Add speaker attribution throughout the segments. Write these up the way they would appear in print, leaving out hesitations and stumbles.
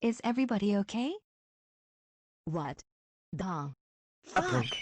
Speaker 1: Is everybody okay?
Speaker 2: What the
Speaker 3: A
Speaker 2: fuck?
Speaker 3: prank.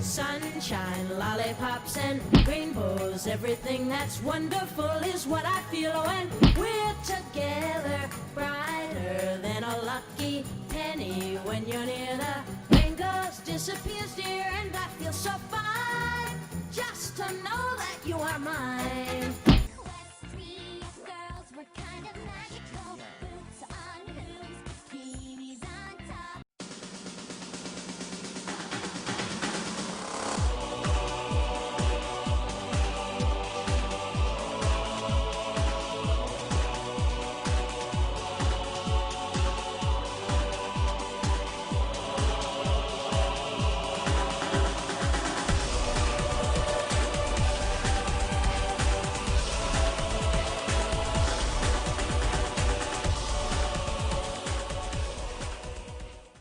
Speaker 4: Sunshine, lollipops, and rainbows. Everything that's wonderful is what I feel when we're together. Brighter than a lucky penny when you're near. The rain goes, disappears, dear, and I feel so fine just to know that you are mine.
Speaker 5: Equestrian girls were kind of magical. Boots on hooves, bikinis on top.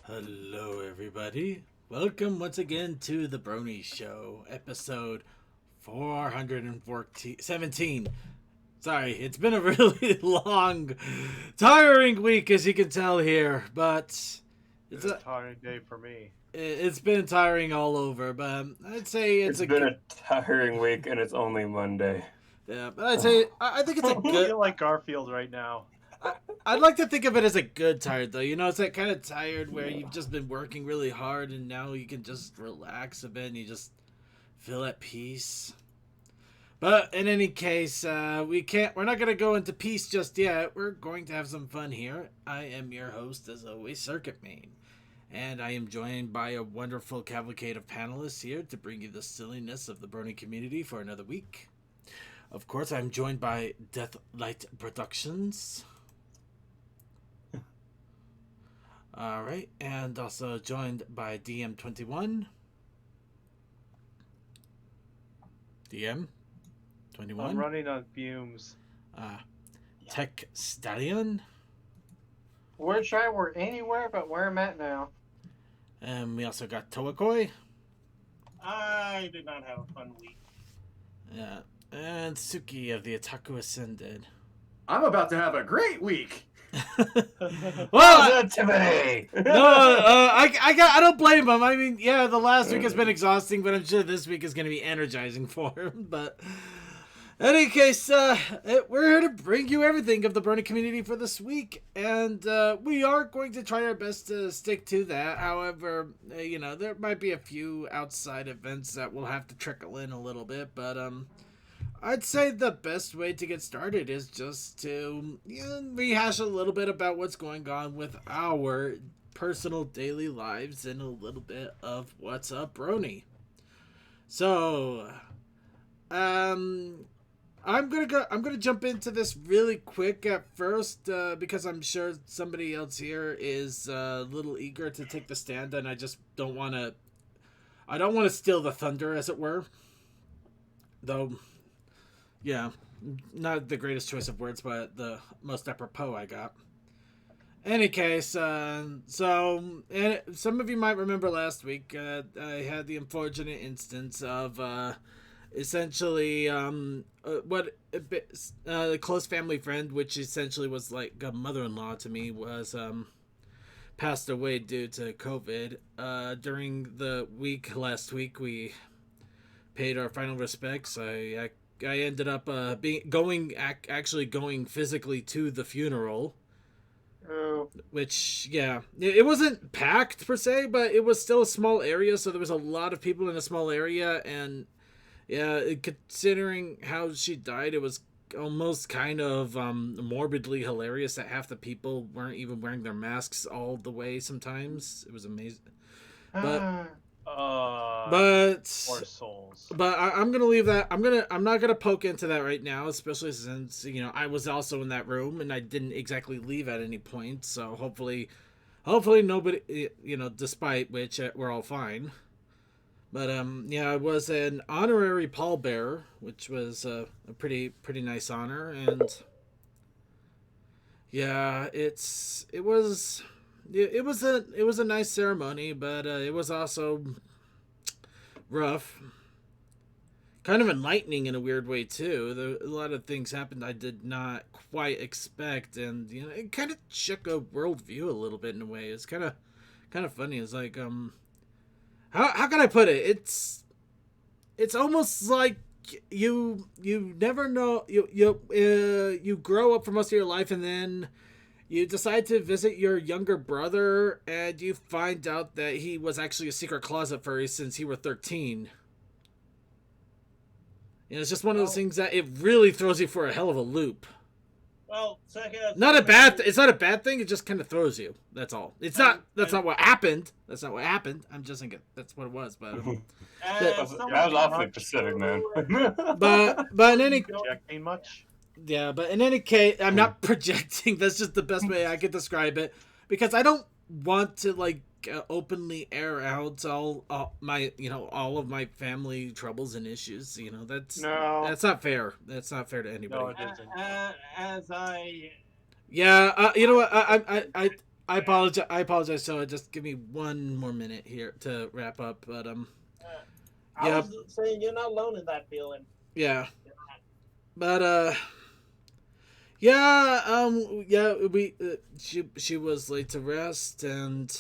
Speaker 6: Hello, everybody. Welcome once again to the Brony Show, episode 417. Sorry, it's been a really long, tiring week, as you can tell here, but
Speaker 7: It's a tiring day for me.
Speaker 6: it's been tiring all over. But I'd say
Speaker 3: It's been a tiring week and it's only Monday.
Speaker 6: yeah. But I'd say I think it's a
Speaker 7: I
Speaker 6: good.
Speaker 7: feel like Garfield right now.
Speaker 6: I'd like to think of it as a good tired, though. You know, it's that kind of tired where you've just been working really hard and now you can just relax a bit and you just feel at peace. But in any case, we're not going to go into peace just yet. We're going to have some fun here. I am your host, as always, Circuit Main. And I am joined by a wonderful cavalcade of panelists here to bring you the silliness of the Brony community for another week. Of course, I'm joined by Deathlight Productions. Alright, and also joined by DM21. DM21.
Speaker 7: I'm running on fumes.
Speaker 6: Tech Stallion.
Speaker 8: Wish I were anywhere but where I'm at now.
Speaker 6: And we also got Toakoi.
Speaker 9: I did not have a fun week.
Speaker 6: Yeah. And Suki of the Otaku Ascended.
Speaker 10: I'm about to have a great week.
Speaker 6: Well,
Speaker 3: Positivity!
Speaker 6: I don't blame him. I mean, yeah, the last week has been exhausting, but I'm sure this week is going to be energizing for him. But in any case, we're here to bring you everything of the Brony community for this week, and we are going to try our best to stick to that. However, you know, there might be a few outside events that will have to trickle in a little bit, but I'd say the best way to get started is just to rehash a little bit about what's going on with our personal daily lives and a little bit of what's up, Brony. So, I'm gonna jump into this really quick at first because I'm sure somebody else here is a little eager to take the stand, and I just don't want to. I don't want to steal the thunder, as it were. Though. Yeah, not the greatest choice of words, but the most apropos I got. Any case, and some of you might remember last week, I had the unfortunate instance of essentially a close family friend, which essentially was like a mother-in-law to me, was passed away due to COVID. During the week last week, we paid our final respects. I ended up actually going physically to the funeral.
Speaker 8: Oh.
Speaker 6: Which, yeah, it wasn't packed per se, but it was still a small area, so there was a lot of people in a small area, and yeah, considering how she died, it was almost kind of morbidly hilarious that half the people weren't even wearing their masks all the way sometimes. It was amazing. But But
Speaker 7: Poor souls.
Speaker 6: But I'm gonna leave that. I'm not gonna poke into that right now, especially since I was also in that room and I didn't exactly leave at any point. So hopefully nobody, despite which we're all fine. But yeah, I was an honorary pallbearer, which was a pretty nice honor, and yeah, it was a nice ceremony, but it was also rough. Kind of enlightening in a weird way too. A lot of things happened I did not quite expect, and it kind of shook a worldview a little bit in a way. It's kind of funny. It's like how can I put it? It's almost like you never know you grow up for most of your life, and then you decide to visit your younger brother, and you find out that he was actually a secret closet furry since he were 13. It's just one of those things that it really throws you for a hell of a loop.
Speaker 9: Well,
Speaker 6: it's not a bad thing. It just kind of throws you. That's all. That's not what happened. That's not what happened. I'm just thinking that's what it was. But
Speaker 3: that was awfully specific, man.
Speaker 6: but in any
Speaker 7: projecting much.
Speaker 6: Yeah, but in any case, I'm not projecting. That's just the best way I could describe it, because I don't want to openly air out all of my family troubles and issues. That's not fair. That's not fair to anybody.
Speaker 7: No, it isn't.
Speaker 9: As I
Speaker 6: you know what? I apologize. I apologize. So just give me one more minute here to wrap up. But
Speaker 9: I was saying you're not alone in that feeling.
Speaker 6: Yeah. But yeah, she was laid to rest, and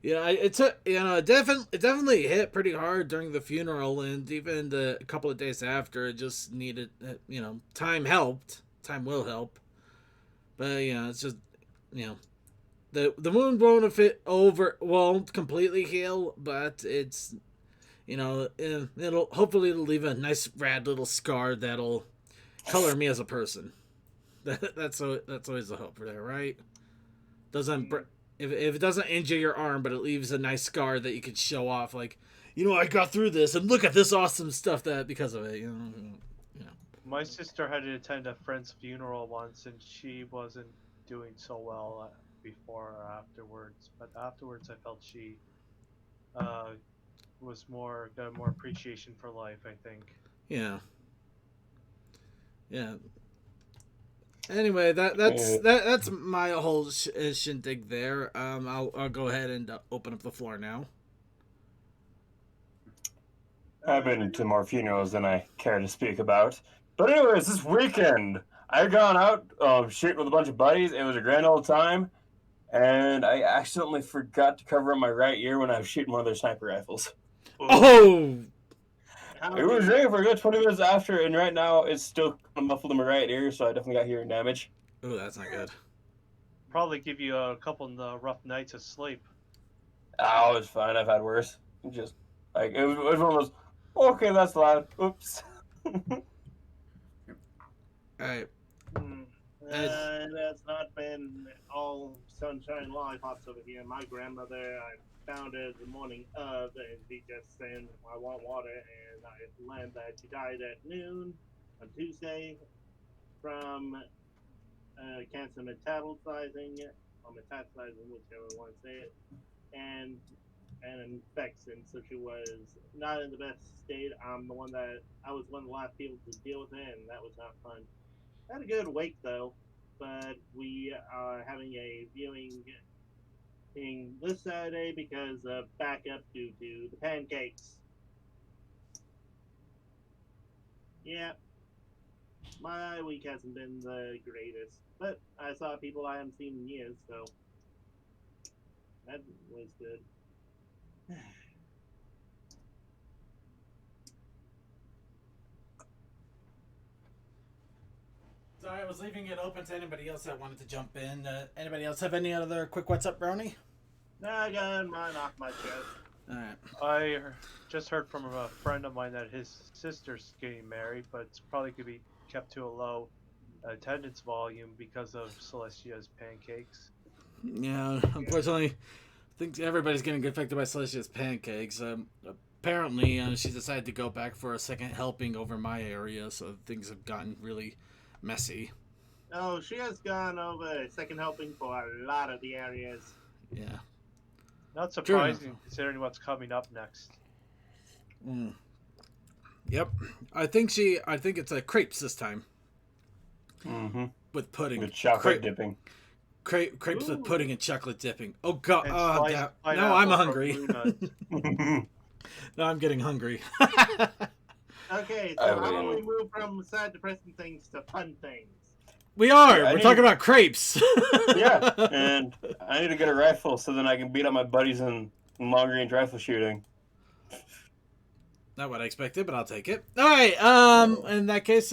Speaker 6: it took, it definitely hit pretty hard during the funeral, and even the couple of days after. It just needed, time helped. Time will help, but it's just, the wound won't completely heal, but it's, it'll leave a nice rad little scar that'll color me as a person. That's always the hope for there, right? If it doesn't injure your arm, but it leaves a nice scar that you could show off, like, I got through this, and look at this awesome stuff that because of it.
Speaker 7: My sister had to attend a friend's funeral once, and she wasn't doing so well before or afterwards. But afterwards, I felt she was got more appreciation for life, I think.
Speaker 6: Yeah. Anyway, that's my whole shindig there. I'll go ahead and open up the floor now.
Speaker 3: I've been to more funerals than I care to speak about. But anyways, this weekend I gone out shooting with a bunch of buddies. It was a grand old time, and I accidentally forgot to cover up my right ear when I was shooting one of their sniper rifles.
Speaker 6: Oh!
Speaker 3: It was ringing for a good 20 minutes after, and right now it's still muffled in my right ear, so I definitely got hearing damage.
Speaker 6: Oh, that's not good.
Speaker 7: Probably give you a couple of rough nights of sleep.
Speaker 3: Oh, it's fine. I've had worse. Just it was one of those. Okay, that's loud. Oops.
Speaker 6: Alright.
Speaker 9: It has not been all sunshine and lollipops over here. My grandmother, I found her the morning of, and she just saying, I want water, and I learned that she died at noon on Tuesday from cancer metabolizing, or metastasizing, whichever one say it, and an infection. So she was not in the best state. I was one of the last people to deal with it, and that was not fun. Had a good wake though, but we are having a viewing thing this Saturday because of backup due to the pancakes. Yeah, my week hasn't been the greatest, but I saw people I haven't seen in years, so that was good.
Speaker 6: Sorry, I was leaving it open to anybody else that wanted to jump in. Anybody else have any other quick what's up, Brony?
Speaker 9: No, I got mine off my chest.
Speaker 6: Alright.
Speaker 7: I just heard from a friend of mine that his sister's getting married, but it's probably could be kept to a low attendance volume because of Celestia's pancakes.
Speaker 6: Yeah, unfortunately, think everybody's getting affected by Celestia's pancakes. Apparently, she decided to go back for a second helping over my area, so things have gotten really messy.
Speaker 9: Oh, she has gone over second helping for a lot of the areas.
Speaker 6: Yeah.
Speaker 7: Not surprising considering what's coming up next.
Speaker 6: Mm. Yep. I think it's a crepes this time.
Speaker 3: Mm-hmm.
Speaker 6: With pudding.
Speaker 3: With chocolate dipping.
Speaker 6: Crepes with pudding and chocolate dipping. Oh god.
Speaker 7: And
Speaker 6: Oh,
Speaker 7: sliced
Speaker 6: now
Speaker 7: pineapple
Speaker 6: I'm
Speaker 7: from
Speaker 6: hungry.
Speaker 7: Blue Nut.
Speaker 6: Now I'm getting hungry.
Speaker 9: Okay, so how do we move from sad, depressing things to fun things?
Speaker 6: We are.
Speaker 3: Yeah,
Speaker 6: We're talking about crepes.
Speaker 3: Yeah, and I need to get a rifle so then I can beat up my buddies in long range rifle shooting.
Speaker 6: Not what I expected, but I'll take it. All right. In that case,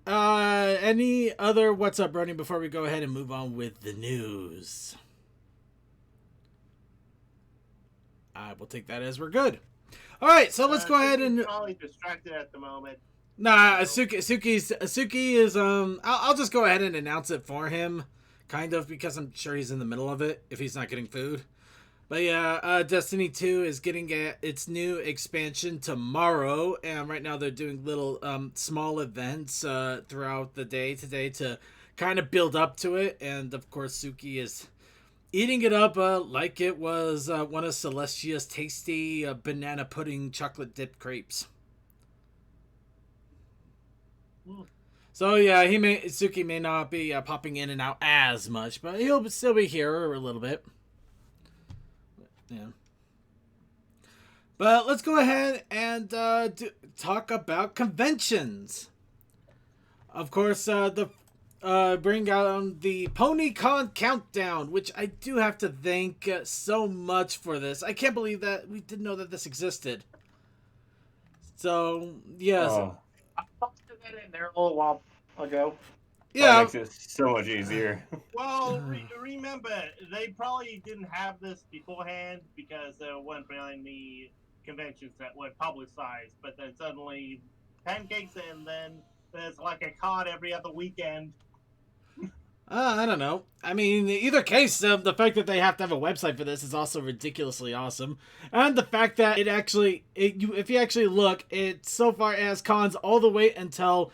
Speaker 6: any other what's up, Brony? Before we go ahead and move on with the news, I will take that as we're good. All right, so let's go ahead and.
Speaker 9: Probably distracted at the moment.
Speaker 6: Nah, Suki is I'll just go ahead and announce it for him, kind of, because I'm sure he's in the middle of it if he's not getting food. But yeah, Destiny 2 is getting its new expansion tomorrow, and right now they're doing little small events throughout the day today to kind of build up to it, and of course Suki is eating it up like it was one of Celestia's tasty banana pudding chocolate dipped crepes. So yeah, Suki may not be popping in and out as much, but he'll still be here a little bit. Yeah. But let's go ahead and talk about conventions. Of course, bring out the PonyCon countdown, which I do have to thank so much for this. I can't believe that we didn't know that this existed. So yes.
Speaker 3: Oh.
Speaker 8: I posted that in there a little while ago.
Speaker 6: Yeah.
Speaker 3: That makes it so much easier.
Speaker 9: Well, remember, they probably didn't have this beforehand because there weren't really any conventions that were publicized. But then suddenly, pancakes, and then there's like a con every other weekend.
Speaker 6: I don't know. I mean, in either case, the fact that they have to have a website for this is also ridiculously awesome. And the fact that if you actually look, it so far has cons all the way until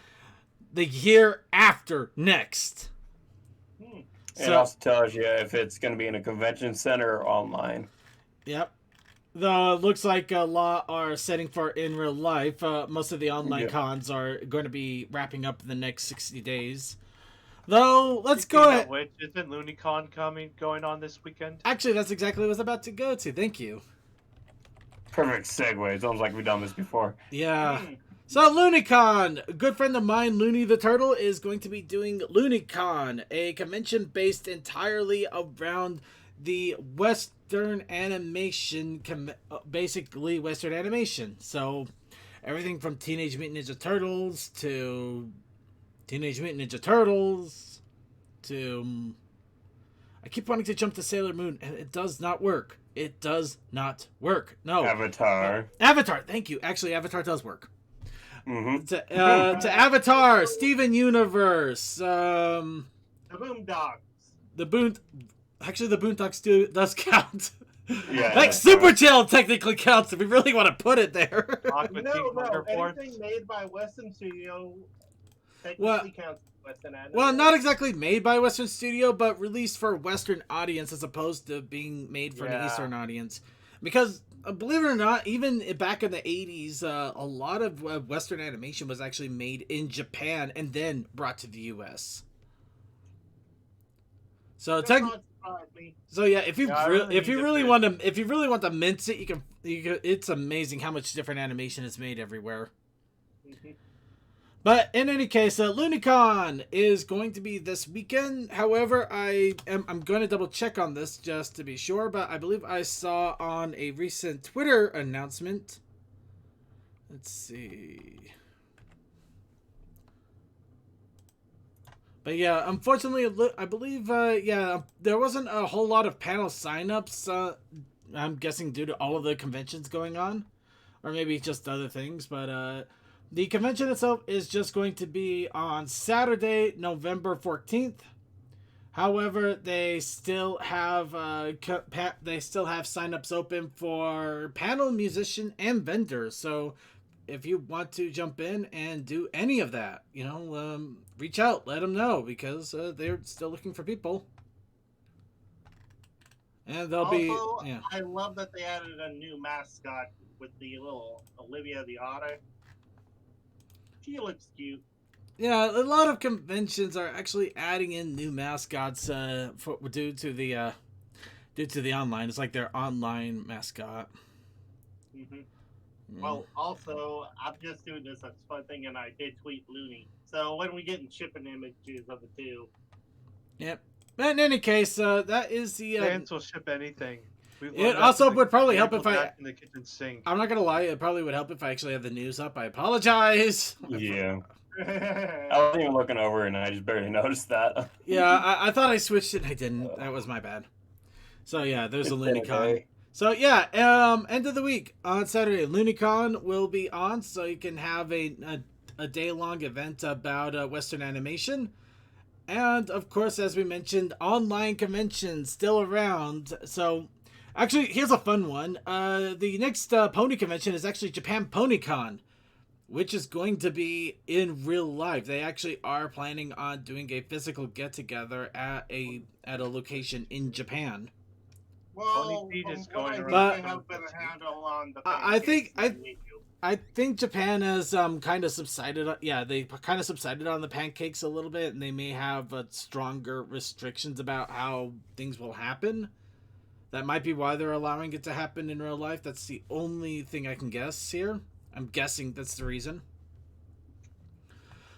Speaker 6: the year after next.
Speaker 3: It also tells you if it's going to be in a convention center or online.
Speaker 6: Yep. Looks like a lot are setting for in real life. Most of the online cons are going to be wrapping up in the next 60 days. Though, let's go ahead.
Speaker 7: Which isn't LooneyCon going on this weekend?
Speaker 6: Actually, that's exactly what I was about to go to. Thank you.
Speaker 3: Perfect segue. It's almost like we've done this before.
Speaker 6: Yeah. So, LooneyCon. A good friend of mine, Looney the Turtle, is going to be doing LooneyCon, a convention based entirely around the Western animation, basically Western animation. So, everything from Teenage Mutant Ninja Turtles to Teenage Mutant Ninja Turtles to... I keep wanting to jump to Sailor Moon, and it does not work. It does not work. No.
Speaker 3: Avatar.
Speaker 6: Avatar, thank you. Actually, Avatar does work.
Speaker 3: Mm-hmm.
Speaker 6: To Avatar, Steven Universe,
Speaker 9: The Boondocks.
Speaker 6: Actually, the Boondocks does count.
Speaker 3: Yeah.
Speaker 6: Like Super Chill technically counts if we really want to put it there.
Speaker 9: No, anything made by Western Studio technically counts as Western anime.
Speaker 6: Well, not exactly made by Western Studio, but released for a Western audience as opposed to being made for an Eastern audience. Because, believe it or not, even back in the 80s, a lot of Western animation was actually made in Japan and then brought to the U.S. So yeah, if you really want to mince it, you can. It's amazing how much different animation is made everywhere. But in any case, LooneyCon is going to be this weekend. However, I'm going to double check on this just to be sure. But I believe I saw on a recent Twitter announcement. Let's see. But yeah, unfortunately, I believe, there wasn't a whole lot of panel signups. I'm guessing due to all of the conventions going on. Or maybe just other things. But the convention itself is just going to be on Saturday, November 14th. However, they still have signups open for panel, musician, and vendors. So if you want to jump in and do any of that, reach out, let them know, because they're still looking for people. And they'll be
Speaker 9: Also,
Speaker 6: yeah.
Speaker 9: I love that they added a new mascot with the little Olivia the Otter. She looks cute.
Speaker 6: Yeah, a lot of conventions are actually adding in new mascots due to the online. It's like their online mascot.
Speaker 9: Well, also, I'm just doing this as a fun thing, and I did tweet Looney. So when we get shipping images of the two.
Speaker 6: Yep. But in any case, that is the.
Speaker 7: Fans will ship anything.
Speaker 6: It also would probably help if I.
Speaker 7: In the kitchen sink.
Speaker 6: I'm not gonna lie. It probably would help if I actually had the news up. I apologize.
Speaker 3: Yeah. I wasn't even looking over and I just barely noticed that.
Speaker 6: Yeah, I thought I switched it and I didn't. That was my bad. So yeah, there's a LooneyCon. So yeah, end of the week on Saturday, LooneyCon will be on, so you can have a day-long event about Western animation. And of course, as we mentioned, online conventions still around. So actually, here's a fun one. The next pony convention is actually Japan PonyCon, which is going to be in real life. They actually are planning on doing a physical get-together at a location in Japan.
Speaker 9: Well,
Speaker 6: I think Japan has kind of subsided. Yeah, they kind of subsided on the pancakes a little bit, and they may have stronger restrictions about how things will happen. That might be why they're allowing it to happen in real life. That's the only thing I can guess here. I'm guessing that's the reason.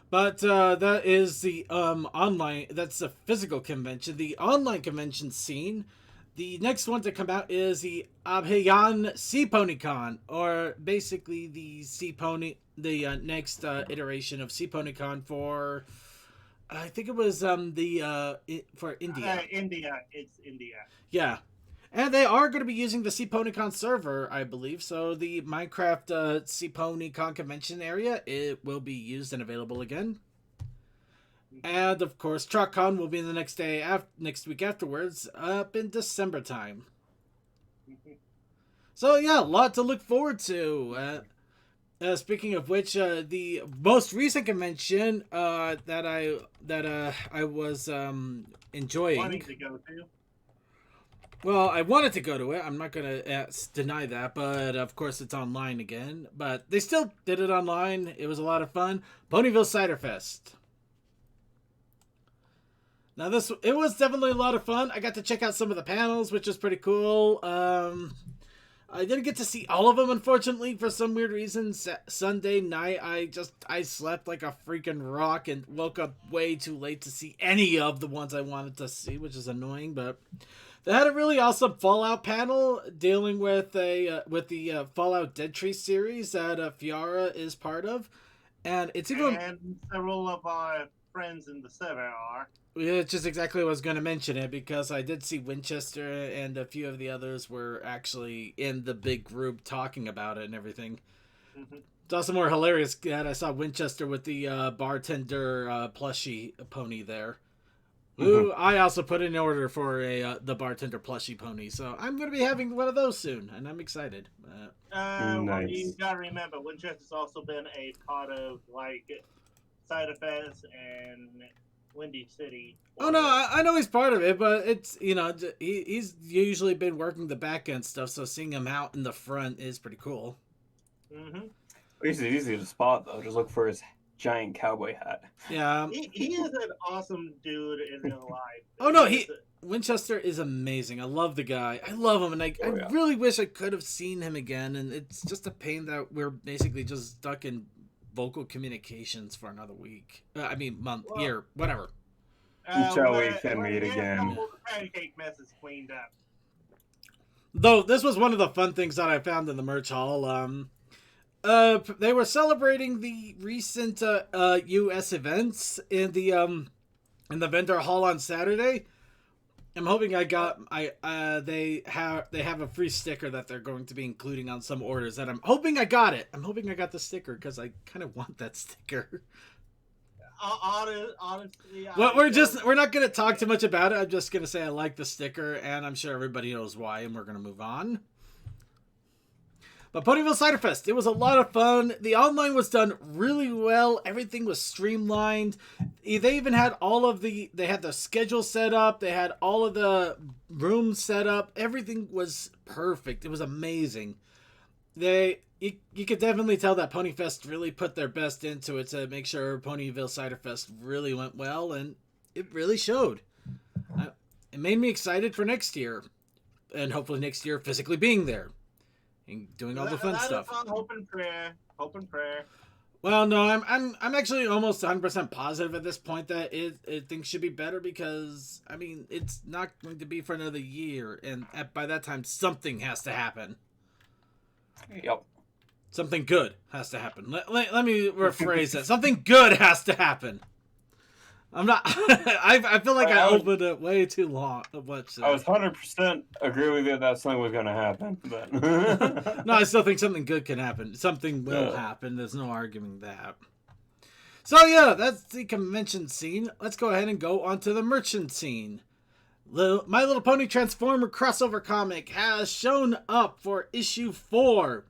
Speaker 6: But that is the online. That's the physical convention. The online convention scene. The next one to come out is the Abheyan Sea Pony Con, or basically the Sea Pony, the next iteration of Sea Pony Con for, I think it was for India.
Speaker 9: It's India.
Speaker 6: Yeah. And they are going to be using the Sea PonyCon server, I believe. So the Minecraft Sea PonyCon convention area, it will be used and available again. And of course, TruckCon will be the next week afterwards, up in December time. So yeah, a lot to look forward to. Speaking of which, the most recent convention that I was enjoying.
Speaker 9: Wanting to go to.
Speaker 6: Well, I wanted to go to it. I'm not going to deny that, but of course it's online again. But they still did it online. It was a lot of fun. Ponyville Cider Fest. Now it was definitely a lot of fun. I got to check out some of the panels, which was pretty cool. I didn't get to see all of them, unfortunately, for some weird reason. Sunday night, I slept like a freaking rock and woke up way too late to see any of the ones I wanted to see, which is annoying, but they had a really awesome Fallout panel dealing with the Fallout Dead Tree series that Fiara is part of, and it's even
Speaker 9: and several of our friends in the server are.
Speaker 6: It's just exactly what I was going to mention it, because I did see Winchester and a few of the others were actually in the big group talking about it and everything. Mm-hmm. It's also more hilarious that I saw Winchester with the bartender plushie pony there. Ooh, I also put in order for the bartender plushie pony, so I'm going to be having one of those soon, and I'm excited.
Speaker 3: Nice.
Speaker 9: Well, you gotta remember, Winchester's also been a part of like Cider Fest and Windy City.
Speaker 6: Oh no, I know he's part of it, but it's he's usually been working the back end stuff, so seeing him out in the front is pretty cool.
Speaker 9: Mm-hmm.
Speaker 3: He's easy to spot though. Just look for his giant cowboy hat.
Speaker 6: Yeah,
Speaker 9: he is an awesome dude in real life.
Speaker 6: Oh no, Winchester is amazing. I love the guy. I love him, and I really wish I could have seen him again. And it's just a pain that we're basically just stuck in vocal communications for another week. Month, year, whatever.
Speaker 3: Until we can meet again.
Speaker 9: The pancake mess is cleaned up.
Speaker 6: Though this was one of the fun things that I found in the merch hall. They were celebrating the recent U.S. events in the vendor hall on Saturday. I'm hoping they have a free sticker that they're going to be including on some orders, and I'm hoping I got it. I'm hoping I got the sticker because I kind of want that sticker.
Speaker 9: honestly,
Speaker 6: Well, we're not gonna talk too much about it. I'm just gonna say I like the sticker, and I'm sure everybody knows why, and we're gonna move on. But Ponyville Cider Fest, it was a lot of fun. The online was done really well. Everything was streamlined. They even had they had the schedule set up. They had all of the rooms set up. Everything was perfect. It was amazing. You could definitely tell that Ponyfest really put their best into it to make sure Ponyville Cider Fest really went well, and it really showed. It made me excited for next year, and hopefully next year physically being there and doing all the fun stuff.
Speaker 9: Hope and prayer. Hope and prayer.
Speaker 6: Well, no, I'm actually almost 100% positive at this point that things should be better, because I mean it's not going to be for another year, and by that time something has to happen.
Speaker 3: Yep.
Speaker 6: Something good has to happen. Let me rephrase that. Something good has to happen. I'm not. I feel like I opened it way too long. I
Speaker 3: was 100% agree with you that something was going to happen, but
Speaker 6: no, I still think something good can happen. Something will happen. There's no arguing that. So yeah, that's the convention scene. Let's go ahead and go on to the merchant scene. My Little Pony Transformer crossover comic has shown up for issue 4.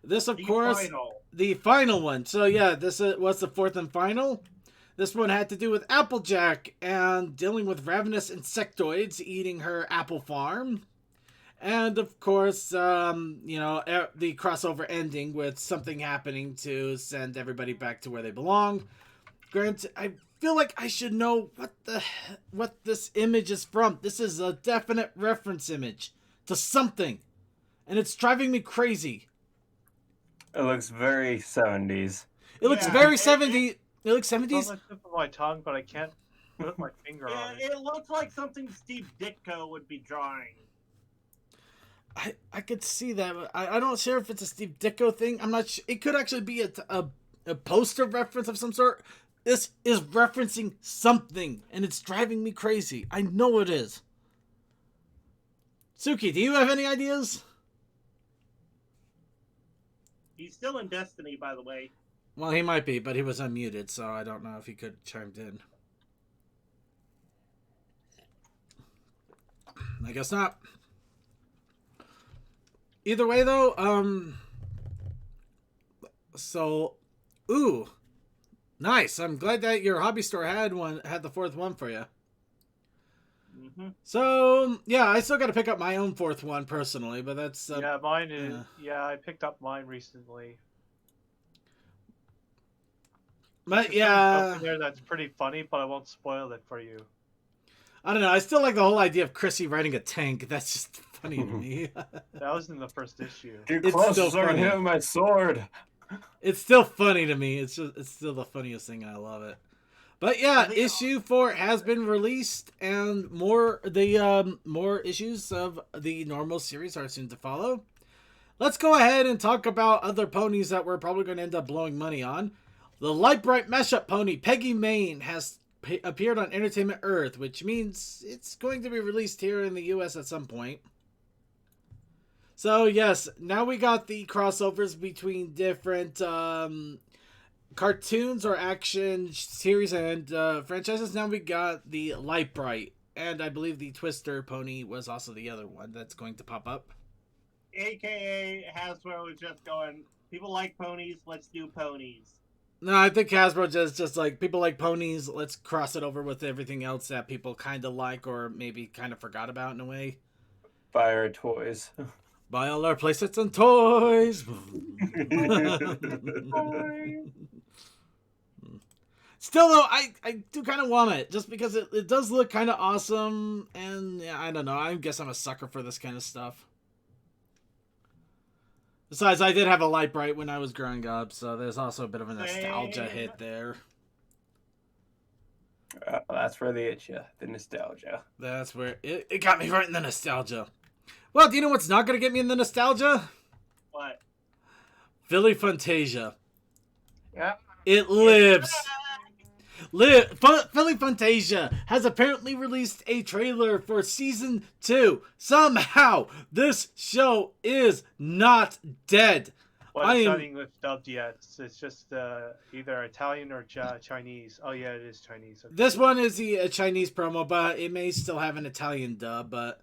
Speaker 6: This, of course, the final one. So yeah, this was the 4th and final. This one had to do with Applejack and dealing with ravenous insectoids eating her apple farm. And of course, the crossover ending with something happening to send everybody back to where they belong. Granted, I feel like I should know what this image is from. This is a definite reference image to something, and it's driving me crazy.
Speaker 3: It looks very 70s.
Speaker 6: It looks very 70s. It looks 70s.
Speaker 7: It's on the tip of my tongue, but I can't put my finger on it.
Speaker 9: It looks like something Steve Ditko would be drawing.
Speaker 6: I could see that, but I'm not sure if it's a Steve Ditko thing. I'm not sure. It could actually be a poster reference of some sort. This is referencing something, and it's driving me crazy. I know it is. Suki, do you have any ideas?
Speaker 9: He's still in Destiny, by the way.
Speaker 6: Well, he might be, but he was unmuted, so I don't know if he could chimed in. I guess not. Either way, though, so, ooh, nice. I'm glad that your hobby store had the 4th one for you.
Speaker 9: Mm-hmm.
Speaker 6: So, yeah, I still got to pick up my own 4th one personally, but that's...
Speaker 7: yeah, mine is... Yeah, I picked up mine recently.
Speaker 6: But, yeah...
Speaker 7: Something there that's pretty funny, but I won't spoil it for you.
Speaker 6: I don't know. I still like the whole idea of Chrissy riding a tank. That's just funny to me.
Speaker 7: That was in the first issue.
Speaker 3: Get closer so I can hit with my sword.
Speaker 6: It's still funny to me. It's still the funniest thing, and I love it. But yeah, issue 4 has been released, and more issues of the normal series are soon to follow. Let's go ahead and talk about other ponies that we're probably going to end up blowing money on. The Light Bright mashup pony Peggy Main has appeared on Entertainment Earth, which means it's going to be released here in the US at some point. So yes, now we got the crossovers between different cartoons or action series and franchises. Now we got the Light Bright, and I believe the Twister pony was also the other one that's going to pop up.
Speaker 9: AKA Hasbro was just going, people like ponies, let's do ponies.
Speaker 6: No, I think Hasbro just like, people like ponies, let's cross it over with everything else that people kind of like or maybe kind of forgot about in a way.
Speaker 3: Buy our toys.
Speaker 6: Buy all our playsets and toys. Still, though, I do kind of want it, just because it does look kind of awesome, and yeah, I don't know, I guess I'm a sucker for this kind of stuff. Besides, I did have a Light Bright when I was growing up, so there's also a bit of a nostalgia hit there.
Speaker 3: That's where they hit you, the nostalgia.
Speaker 6: That's where it got me right in the nostalgia. Well, do you know what's not going to get me in the nostalgia?
Speaker 9: What?
Speaker 6: Philly Fantasia.
Speaker 8: Yeah.
Speaker 6: It lives. Philly Fantasia has apparently released a trailer for season 2. Somehow, this show is not dead.
Speaker 7: Well,
Speaker 6: I
Speaker 7: it's
Speaker 6: am-
Speaker 7: not English dubbed yet. It's just either Italian or Chinese. Oh yeah, it is Chinese. Okay.
Speaker 6: This one is the Chinese promo, but it may still have an Italian dub. But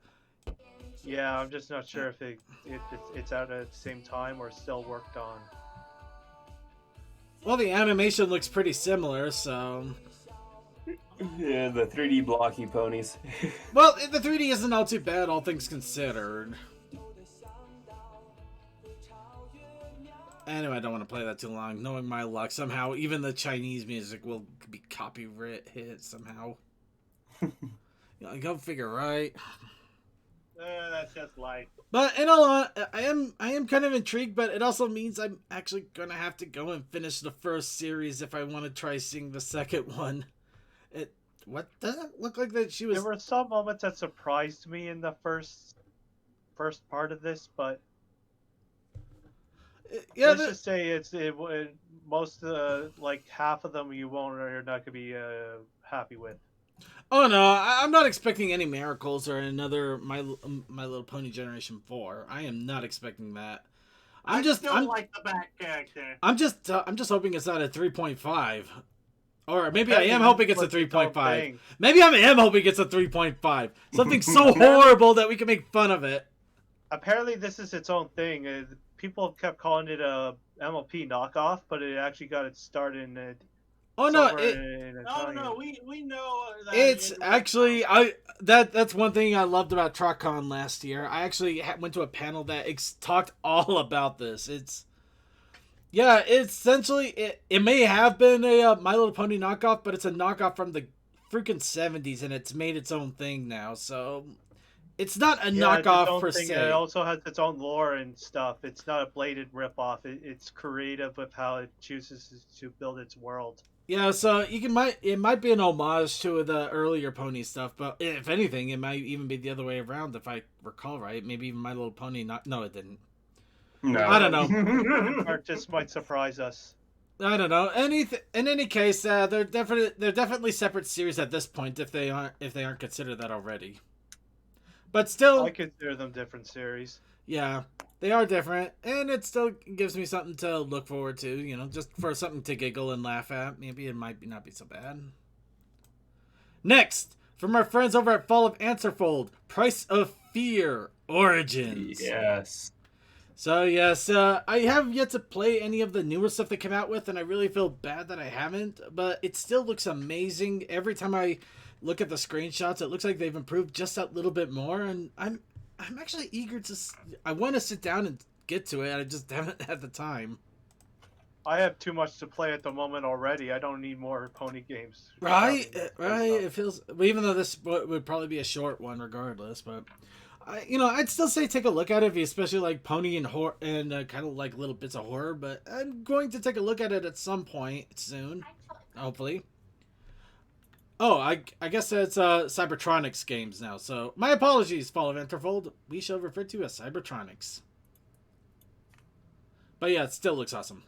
Speaker 7: Yeah, I'm just not sure if it's out at the same time or still worked on.
Speaker 6: well, the animation looks pretty similar, so
Speaker 3: Yeah, the 3D blocky ponies.
Speaker 6: well, the 3D isn't all too bad, all things considered. Anyway, I don't want to play that too long. Knowing my luck, somehow even the Chinese music will be copyright hit somehow. Go figure, right?
Speaker 9: That's just life.
Speaker 6: But in all, I am kind of intrigued. But it also means I'm actually gonna have to go and finish the first series if I want to try seeing the second one. What does it look like that she was?
Speaker 7: There were some moments that surprised me in the first part of this, but
Speaker 6: Yeah,
Speaker 7: let's just say most like half of them you're not gonna be happy with.
Speaker 6: oh no, I'm not expecting any miracles or another My Little Pony Generation 4. I am not expecting that. I'm
Speaker 9: like the back character.
Speaker 6: I'm just hoping it's not a 3.5. Or maybe I
Speaker 7: That
Speaker 6: am
Speaker 7: is
Speaker 6: hoping it's a
Speaker 7: what you don't
Speaker 6: 3.5.
Speaker 7: think.
Speaker 6: Maybe I am hoping it's a 3.5. Something so horrible that we can make fun of it.
Speaker 7: Apparently, this is its own thing. People kept calling it a MLP knockoff, but it actually got its start in.
Speaker 6: Oh no,
Speaker 7: somewhere in
Speaker 9: No,
Speaker 7: Italian.
Speaker 9: no, we know that
Speaker 6: it's
Speaker 9: it was-
Speaker 6: actually that's one thing I loved about TruckCon last year. I actually went to a panel that talked all about this. It's essentially it may have been a My Little Pony knockoff, but it's a knockoff from the freaking 70s, and it's made its own thing now. So it's not a
Speaker 7: Yeah, it's its
Speaker 6: knockoff
Speaker 7: own
Speaker 6: per
Speaker 7: thing.
Speaker 6: se.
Speaker 7: It also has its own lore and stuff. It's not a bladed ripoff. It's creative with how it chooses to build its world.
Speaker 6: Yeah, so it might be an homage to the earlier pony stuff, but if anything, it might even be the other way around if I recall right. Maybe even My Little Pony no, it didn't.
Speaker 3: No.
Speaker 6: I don't know.
Speaker 7: Or just might surprise us.
Speaker 6: I don't know. In any case, they're definitely separate series at this point if they aren't considered that already. But still,
Speaker 7: I consider them different series.
Speaker 6: yeah, they are different, and it still gives me something to look forward to. You know, just for something to giggle and laugh at. Maybe it might not be so bad. Next, from our friends over at Fall of Answerfold, Price of Fear Origins.
Speaker 3: Yes.
Speaker 6: So yes, I have yet to play any of the newer stuff they came out with, and I really feel bad that I haven't. But it still looks amazing. Every time I look at the screenshots, it looks like they've improved just that little bit more, and I'm actually eager to. I want to sit down and get to it. I just haven't had the time.
Speaker 7: I have too much to play at the moment already. I don't need more pony games.
Speaker 6: Right. It feels. Well, even though this would probably be a short one, regardless, but. I'd still say take a look at it if you especially like pony and horror and kind of like little bits of horror. But I'm going to take a look at it at some point soon, hopefully. Oh, I guess it's Cybertronics games now. So my apologies, Fall of Interfold. We shall refer to as Cybertronics. But yeah, it still looks awesome.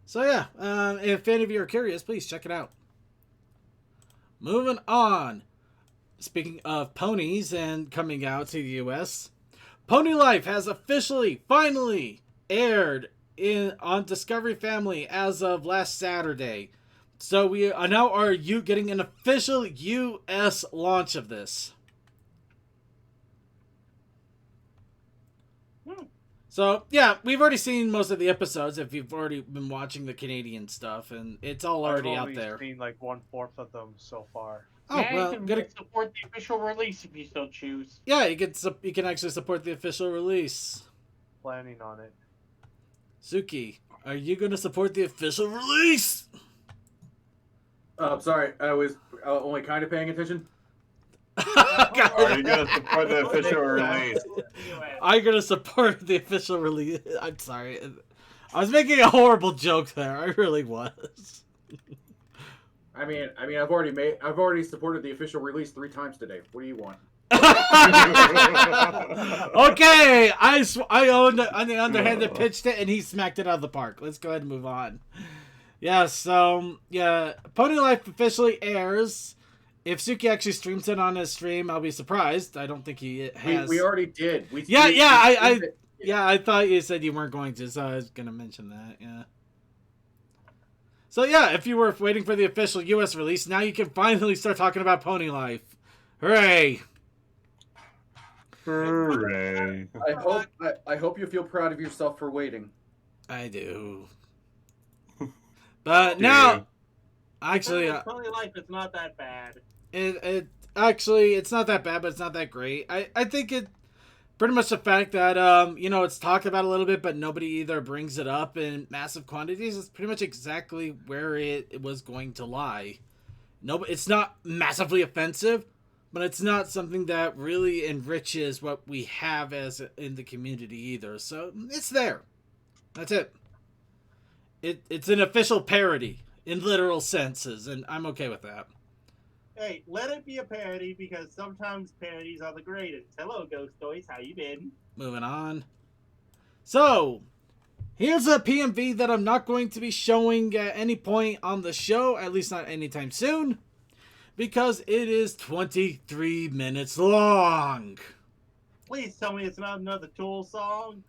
Speaker 6: So yeah, if any of you are curious, please check it out. Moving on. Speaking of ponies and coming out to the US, Pony Life has finally aired on Discovery Family as of last Saturday. So we are now getting an official US launch of this. So yeah, we've already seen most of the episodes if you've already been watching the Canadian stuff, and it's all already out there.
Speaker 7: I've only seen like 1/4 of them so far.
Speaker 6: Oh
Speaker 8: Yeah,
Speaker 6: well,
Speaker 8: you
Speaker 6: good.
Speaker 8: can support the official release if you so choose.
Speaker 6: Yeah, you can actually support the official release.
Speaker 7: Planning on it.
Speaker 6: Suki, are you going to support the official release?
Speaker 10: I'm sorry, I was only kind of paying attention.
Speaker 3: Are you gonna support the official release?
Speaker 6: I'm going to support the official release. I'm sorry. I was making a horrible joke there. I really was.
Speaker 10: I mean, I've already supported the official release 3 times today. What do you want?
Speaker 6: Okay, on the underhand that pitched it, and he smacked it out of the park. Let's go ahead and move on. Yeah, so yeah, Pony Life officially airs. If Suki actually streams it on his stream, I'll be surprised. I don't think he has.
Speaker 10: We already did.
Speaker 6: Yeah, I thought you said you weren't going to, so I was gonna mention that. Yeah. So yeah, if you were waiting for the official U.S. release, now you can finally start talking about Pony Life. Hooray!
Speaker 3: Hooray.
Speaker 10: I hope you feel proud of yourself for waiting.
Speaker 6: I do. But
Speaker 3: Do
Speaker 6: now,
Speaker 3: you?
Speaker 6: actually,
Speaker 9: Pony Life is not that bad.
Speaker 6: it's not that bad, but it's not that great. I think it pretty much the fact that it's talked about a little bit, but nobody either brings it up in massive quantities. It's pretty much exactly where it was going to lie. No, it's not massively offensive, but it's not something that really enriches what we have as in the community either. So it's there. That's it. It's an official parody in literal senses, and I'm okay with that.
Speaker 9: Hey, let it be a parody because sometimes parodies are the greatest. Hello, Ghost Toys. How you been?
Speaker 6: Moving on. So, here's a PMV that I'm not going to be showing at any point on the show, at least not anytime soon, because it is 23 minutes long.
Speaker 9: Please tell me it's not another Tool song.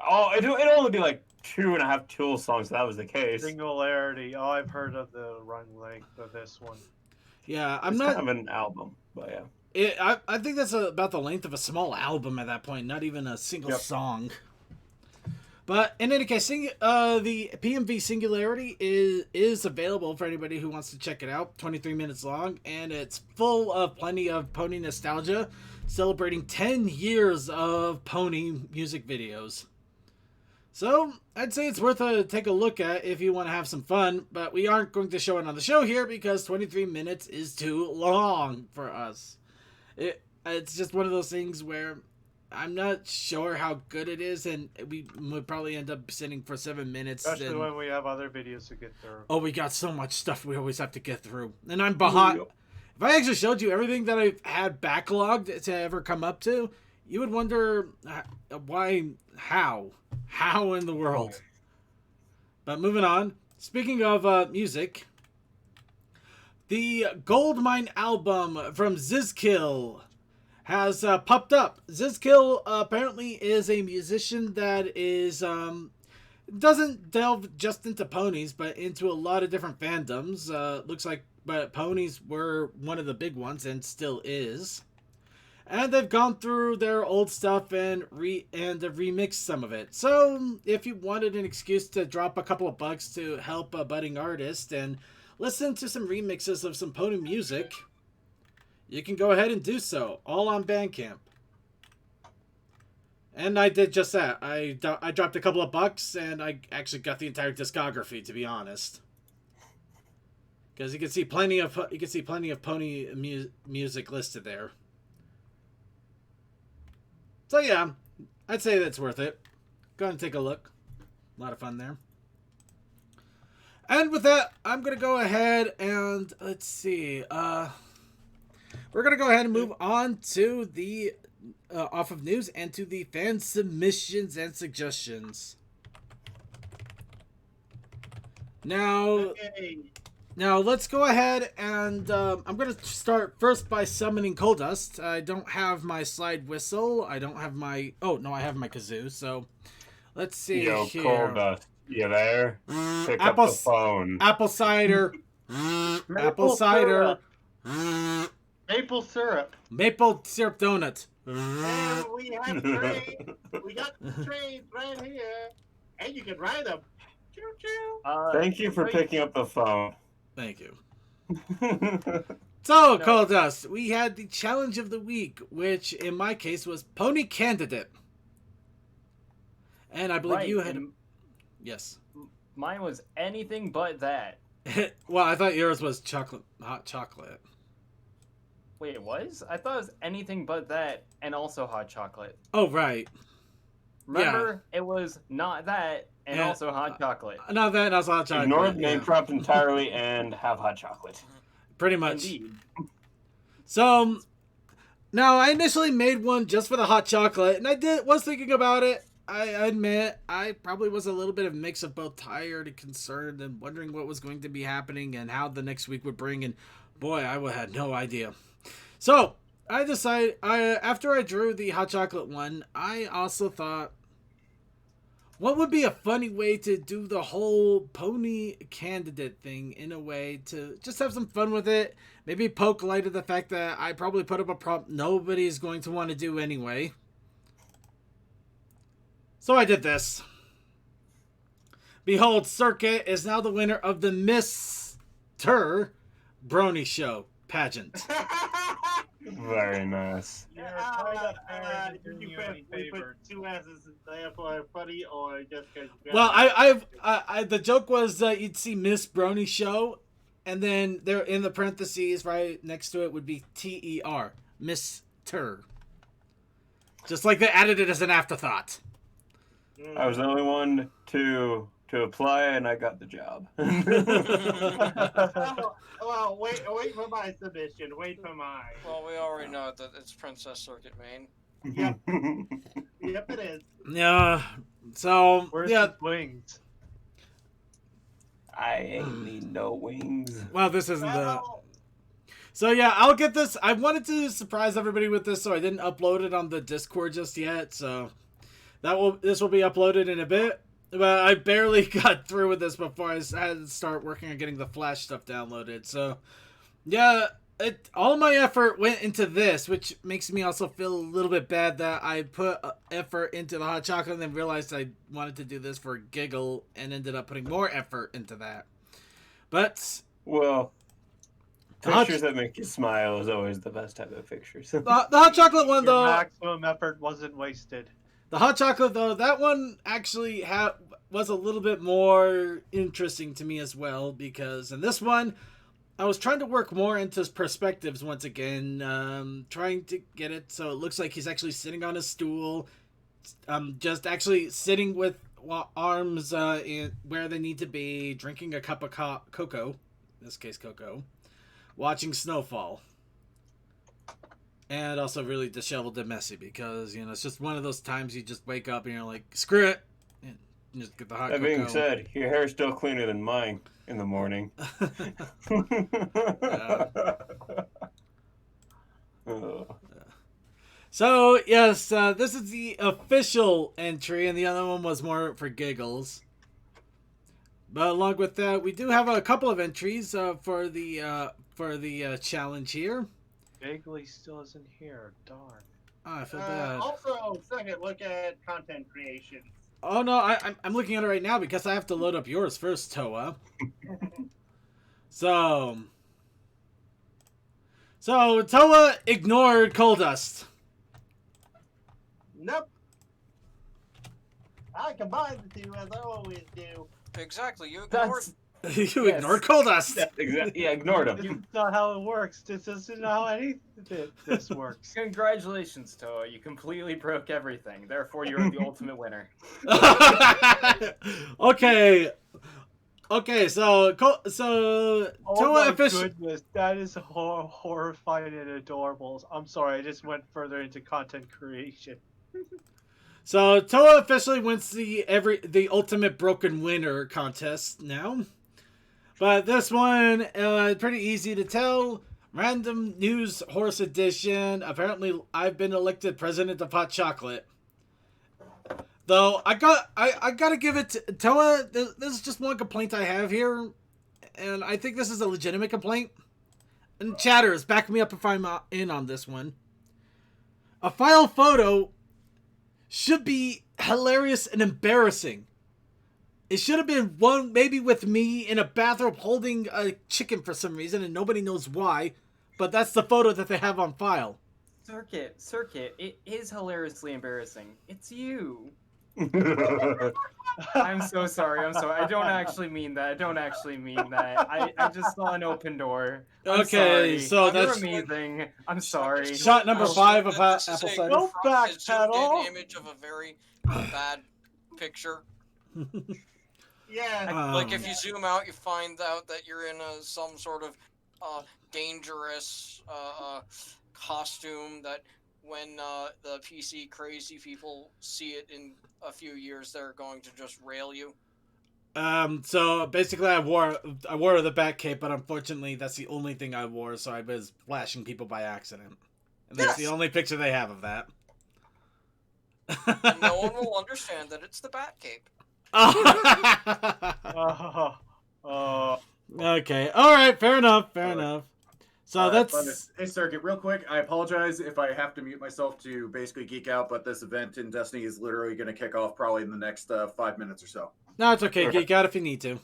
Speaker 3: Oh, it'll only be like 2.5 Tool songs if that was the case.
Speaker 7: Singularity. Oh, I've heard of the run length of this one.
Speaker 6: Yeah, I'm
Speaker 3: It's
Speaker 6: not.
Speaker 3: kind of an album, but yeah.
Speaker 6: I think that's about the length of a small album at that point, not even a single song. But in any case, the PMV Singularity is available for anybody who wants to check it out. 23 minutes long, and it's full of plenty of pony nostalgia, celebrating 10 years of pony music videos. So, I'd say it's worth take a look at if you want to have some fun, but we aren't going to show it on the show here because 23 minutes is too long for us. It's just one of those things where I'm not sure how good it is, and we would probably end up sitting for 7 minutes.
Speaker 7: Especially when we have other videos to get through.
Speaker 6: Oh, we got so much stuff we always have to get through. And I'm behind. If I actually showed you everything that I've had backlogged to ever come up to, you would wonder why, how in the world. But moving on, speaking of music, the Goldmine album from Zizkill has popped up. Zizkill apparently is a musician that is doesn't delve just into ponies, but into a lot of different fandoms. Looks like, but ponies were one of the big ones and still is. And they've gone through their old stuff and remixed some of it. So if you wanted an excuse to drop a couple of bucks to help a budding artist and listen to some remixes of some pony music, you can go ahead and do so, all on Bandcamp. And I did just that. I dropped a couple of bucks, and I actually got the entire discography, to be honest. Because you can see plenty of pony music listed there. So yeah, I'd say that's worth it. Go ahead and take a look. A lot of fun there. And with that, I'm gonna go ahead and let's see. We're gonna go ahead and move on to the off of news and to the fan submissions and suggestions. Now, let's go ahead and I'm gonna start first by summoning Coal Dust. I don't have my slide whistle. I don't have my. Oh no, I have my kazoo. So let's see
Speaker 3: Yo,
Speaker 6: here.
Speaker 3: Coal Dust, you there? Pick
Speaker 6: Apple,
Speaker 3: up the phone.
Speaker 6: Apple cider. Apple cider.
Speaker 8: Maple syrup.
Speaker 6: Maple syrup donut.
Speaker 9: And we have trains. We got trains right here, and you can ride them. Choo choo.
Speaker 3: Thank you for picking up the phone.
Speaker 6: Thank you. So, Coal Dust, we had the challenge of the week, which in my case was Pony Candidate. And I believe you had. Yes.
Speaker 1: Mine was anything but that.
Speaker 6: Well, I thought yours was hot chocolate.
Speaker 1: Wait, it was? I thought it was anything but that and also hot chocolate.
Speaker 6: Oh, right.
Speaker 1: Remember, it was not that and also hot chocolate.
Speaker 6: Not that and also hot chocolate.
Speaker 3: Ignore the name prompt entirely and have hot chocolate.
Speaker 6: Pretty much.
Speaker 1: Indeed.
Speaker 6: So, now I initially made one just for the hot chocolate, and was thinking about it. I admit I probably was a little bit of a mix of both tired and concerned and wondering what was going to be happening and how the next week would bring, and boy, I had no idea. So, I decided after I drew the hot chocolate one, I also thought, what would be a funny way to do the whole pony candidate thing in a way to just have some fun with it? Maybe poke light at the fact that I probably put up a prompt nobody's going to want to do anyway. So I did this. Behold, Circuit is now the winner of the Mr. Brony Show pageant.
Speaker 3: Very nice.
Speaker 9: Did you put two asses there for funny or just because?
Speaker 6: Well, the joke was you'd see Miss Brony Show, and then there in the parentheses right next to it would be TER, Mr. Just like they added it as an afterthought.
Speaker 3: I was the only one to apply, and I got the job.
Speaker 9: Well, wait for my submission. Wait for mine.
Speaker 11: Well, we already know that it's Princess Circuit, Maine.
Speaker 9: Yep. Yep, it is.
Speaker 6: Yeah. So
Speaker 7: Where's
Speaker 6: yeah.
Speaker 7: his wings?
Speaker 3: I ain't need no wings.
Speaker 6: Well, this isn't the. So yeah, I'll get this. I wanted to surprise everybody with this, so I didn't upload it on the Discord just yet. So this will be uploaded in a bit. But I barely got through with this before I had to start working on getting the Flash stuff downloaded. So yeah, all my effort went into this, which makes me also feel a little bit bad that I put effort into the hot chocolate and then realized I wanted to do this for a giggle and ended up putting more effort into that. But
Speaker 3: well, pictures that make you smile is always the best type of pictures.
Speaker 6: The hot chocolate one, though.
Speaker 7: Maximum effort wasn't wasted.
Speaker 6: The hot chocolate, though, that one actually was a little bit more interesting to me as well, because in this one, I was trying to work more into his perspectives once again, trying to get it so it looks like he's actually sitting on a stool, just actually sitting with arms where they need to be, drinking a cup of cocoa, in this case cocoa, watching snowfall. And also really disheveled and messy because, it's just one of those times you just wake up and you're like, screw it. And you just get the hot
Speaker 3: That
Speaker 6: cocoa.
Speaker 3: being said, your hair's still cleaner than mine in the morning.
Speaker 6: So, yes, this is the official entry, and the other one was more for giggles. But along with that, we do have a couple of entries for the challenge here.
Speaker 7: Bagley still isn't here. Darn.
Speaker 6: Oh, I feel bad.
Speaker 9: Also, second look at content creation.
Speaker 6: Oh no, I'm looking at it right now because I have to load up yours first, Toa. So Toa ignored Coal Dust.
Speaker 9: Nope. I combined the two as I always do.
Speaker 11: Exactly, you ignored.
Speaker 6: You ignored Coal Dust.
Speaker 3: Exactly. Yeah, ignored him.
Speaker 7: That's not how it works. This isn't how any this works.
Speaker 1: Congratulations, Toa. You completely broke everything. Therefore, you're the ultimate winner.
Speaker 6: Okay, so
Speaker 7: Oh
Speaker 6: Toa
Speaker 7: my
Speaker 6: official.
Speaker 7: goodness, that is horrifying and adorable. I'm sorry, I just went further into content creation.
Speaker 6: So Toa officially wins the ultimate broken winner contest now. But this one, pretty easy to tell. Random News Horse Edition. Apparently, I've been elected president of Hot Chocolate. Though I gotta give it to Toa. There's just one complaint I have here, and I think this is a legitimate complaint. And chatters, back me up if I'm in on this one. A file photo should be hilarious and embarrassing. It should have been one maybe with me in a bathrobe holding a chicken for some reason, and nobody knows why. But that's the photo that they have on file.
Speaker 1: Circuit, it is hilariously embarrassing. It's you. I'm so sorry. I don't actually mean that. I just saw an open door. I'm
Speaker 6: Okay,
Speaker 1: sorry.
Speaker 6: so
Speaker 1: You're
Speaker 6: that's
Speaker 1: amazing. I'm sorry.
Speaker 6: shot number 5 of
Speaker 11: Let's
Speaker 6: Apple
Speaker 11: just say
Speaker 6: Cider.
Speaker 7: Go back,
Speaker 11: it's zoomed
Speaker 7: pedal.
Speaker 11: in image of a very bad picture.
Speaker 9: Yeah.
Speaker 11: Like if you zoom out, you find out that you're in some sort of dangerous costume that when the PC crazy people see it in a few years, they're going to just rail you.
Speaker 6: So basically I wore the bat cape, but unfortunately that's the only thing I wore, so I was flashing people by accident. And that's the
Speaker 11: Yes.
Speaker 6: only picture they have of that.
Speaker 11: And no one will understand that it's the Batcape.
Speaker 6: Okay. All right. Fair enough. Fair enough. So that's.
Speaker 10: Hey, Circuit, real quick, I apologize if I have to mute myself to basically geek out, but this event in Destiny is literally going to kick off probably in the next 5 minutes or so.
Speaker 6: No, it's okay. Geek out if you need to.